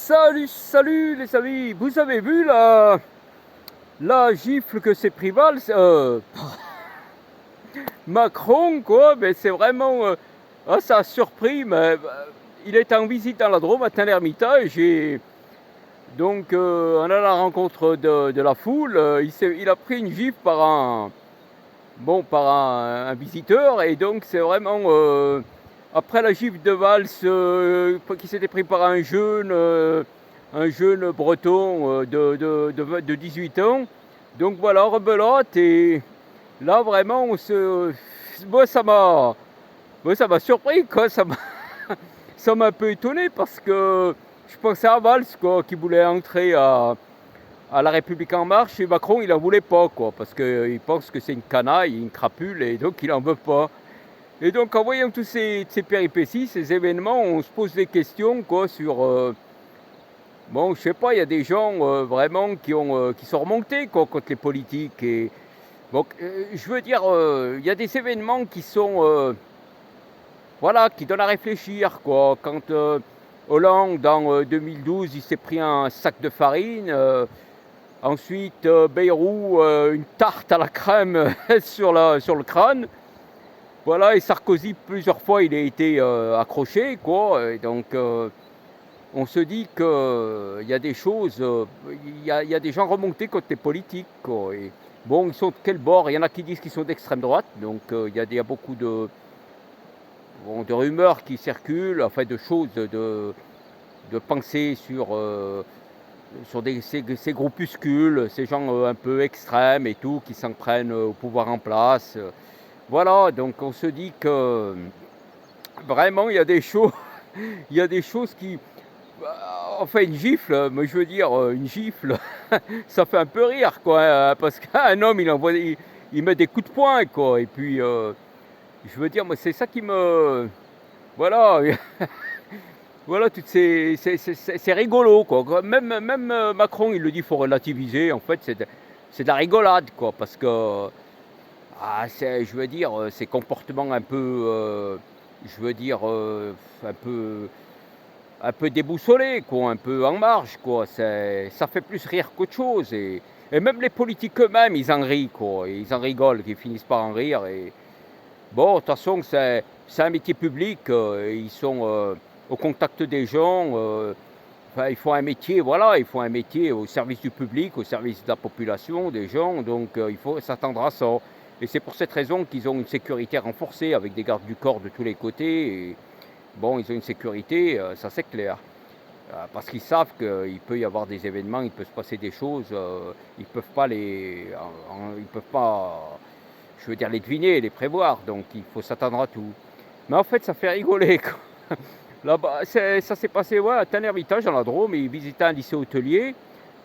Salut les amis, vous avez vu la gifle que s'est pris Valls, Macron quoi, mais c'est vraiment, ça a surpris, mais il était en visite dans la Drôme à Tain-l'Hermitage et donc en allant à la rencontre de la foule, il a pris une gifle par un visiteur et donc c'est vraiment, après la gifle de Valls qui s'était pris par un jeune breton de 18 ans. Donc voilà, rebelote et là vraiment moi ça m'a surpris quoi, ça m'a un peu étonné parce que je pensais à Valls quoi, qui voulait entrer à La République En Marche et Macron il en voulait pas quoi, parce qu'il pense que c'est une canaille, une crapule et donc il en veut pas. Et donc en voyant tous ces péripéties, ces événements, on se pose des questions quoi sur bon, je sais pas, il y a des gens vraiment qui sont remontés quoi, contre les politiques. Et donc, je veux dire, il y a des événements qui sont, voilà, qui donnent à réfléchir quoi. Quand Hollande, en 2012, il s'est pris un sac de farine. Ensuite, Bayrou, une tarte à la crème sur le crâne. Voilà, et Sarkozy, plusieurs fois, il a été accroché quoi. Et donc, on se dit qu'il y a des choses, il y a des gens remontés contre les politiques quoi. Et bon, ils sont de quel bord? Il y en a qui disent qu'ils sont d'extrême droite, donc il y a beaucoup de rumeurs qui circulent, enfin de choses, de pensées sur ces groupuscules, ces gens un peu extrêmes et tout, qui s'en prennent au pouvoir en place. Voilà, donc on se dit que vraiment il y a des choses, il y a des choses qui, enfin une gifle, mais je veux dire une gifle, ça fait un peu rire quoi, parce qu'un homme il met des coups de poing quoi, et puis je veux dire moi c'est ça qui me, voilà, voilà toutes c'est rigolo quoi. Même Macron il le dit, il faut relativiser. En fait c'est de la rigolade quoi, parce que je veux dire ces comportements un peu, je veux dire un peu déboussolé, quoi, un peu en marge, quoi. Ça fait plus rire qu'autre chose. Et même les politiques eux-mêmes, ils en rient, quoi. Ils en rigolent, ils finissent par en rire. Et bon, de toute façon, c'est un métier public. Ils sont au contact des gens. Enfin, il faut un métier, voilà, il faut un métier au service du public, au service de la population, des gens. Donc, il faut s'attendre à ça. Et c'est pour cette raison qu'ils ont une sécurité renforcée avec des gardes du corps de tous les côtés. Et, bon, ils ont une sécurité, ça c'est clair. Parce qu'ils savent qu'il peut y avoir des événements, il peut se passer des choses, ils peuvent pas ils peuvent pas, je veux dire, les deviner, les prévoir. Donc il faut s'attendre à tout. Mais en fait, ça fait rigoler quoi. Là-bas, ça s'est passé ouais, à Tain-l'Hermitage dans la Drôme. Il visitait un lycée hôtelier.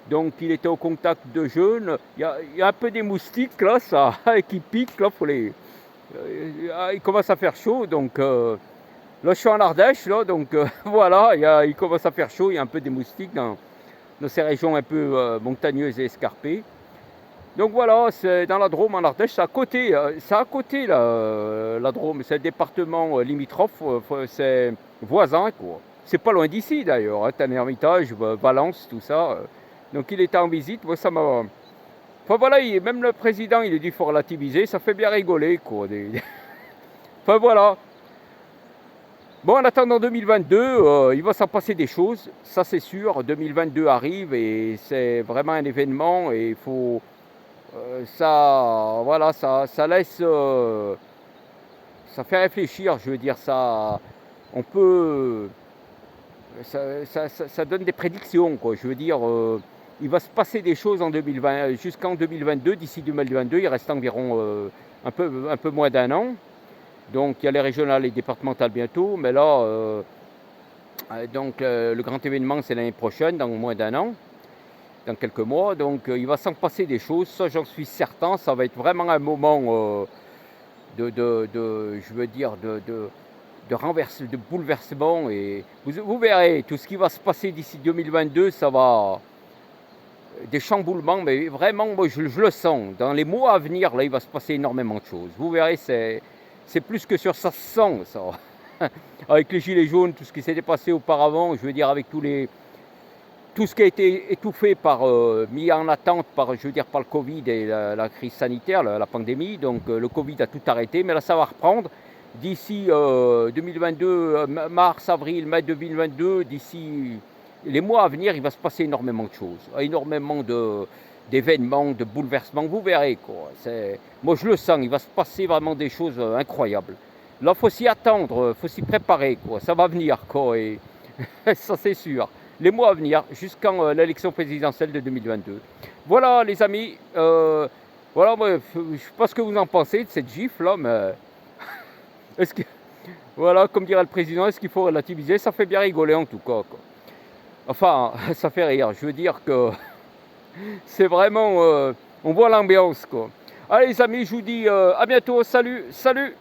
Donc il était au contact de jeunes. Il y a un peu des moustiques là, ça, qui piquent là, il commence à faire chaud, donc. Là, je suis en Ardèche, là, donc voilà, il commence à faire chaud, il y a un peu des moustiques dans ces régions un peu montagneuses et escarpées. Donc voilà, c'est dans la Drôme, en Ardèche, c'est à côté la Drôme, c'est le département limitrophe, c'est voisin, quoi. C'est pas loin d'ici d'ailleurs, hein, Tain-l'Hermitage, Valence, tout ça. Donc il était en visite, moi ça m'a. Enfin voilà, même le président, il a dit qu'il faut relativiser, ça fait bien rigoler, quoi. Enfin voilà. Bon, en attendant 2022, il va s'en passer des choses, ça c'est sûr. 2022 arrive et c'est vraiment un événement et il faut, ça, voilà, ça laisse, ça fait réfléchir. Je veux dire, on peut, ça donne des prédictions, quoi. Je veux dire, il va se passer des choses en 2020, jusqu'en 2022. D'ici 2022, il reste environ un peu moins d'un an. Donc il y a les régionales et départementales bientôt, mais là, donc le grand événement c'est l'année prochaine, dans moins d'un an, dans quelques mois. Donc il va s'en passer des choses, ça j'en suis certain. Ça va être vraiment un moment je veux dire, de bouleversement. Et vous verrez, tout ce qui va se passer d'ici 2022, ça va, des chamboulements, mais vraiment, moi je le sens. Dans les mois à venir, là, il va se passer énormément de choses. Vous verrez, c'est plus que sur ça se sent, ça. Avec les gilets jaunes, tout ce qui s'était passé auparavant, je veux dire, avec tous tout ce qui a été étouffé mis en attente par, je veux dire, par le Covid et la crise sanitaire, la pandémie. Donc le Covid a tout arrêté, mais là ça va reprendre. D'ici 2022, mars, avril, mai 2022, d'ici les mois à venir, il va se passer énormément de choses, énormément d'événements, de bouleversements. Vous verrez, quoi. Moi je le sens, il va se passer vraiment des choses incroyables. Là, il faut s'y attendre, il faut s'y préparer, quoi. Ça va venir, quoi. Et ça c'est sûr. Les mois à venir, jusqu'en l'élection présidentielle de 2022. Voilà, les amis. Voilà, moi, je ne sais pas ce que vous en pensez de cette gifle là, mais est-ce que, voilà, comme dirait le président, est-ce qu'il faut relativiser? Ça fait bien rigoler en tout cas, quoi. Enfin, ça fait rire. Je veux dire que c'est vraiment, on voit l'ambiance, quoi. Allez, les amis, je vous dis à bientôt. Salut, salut.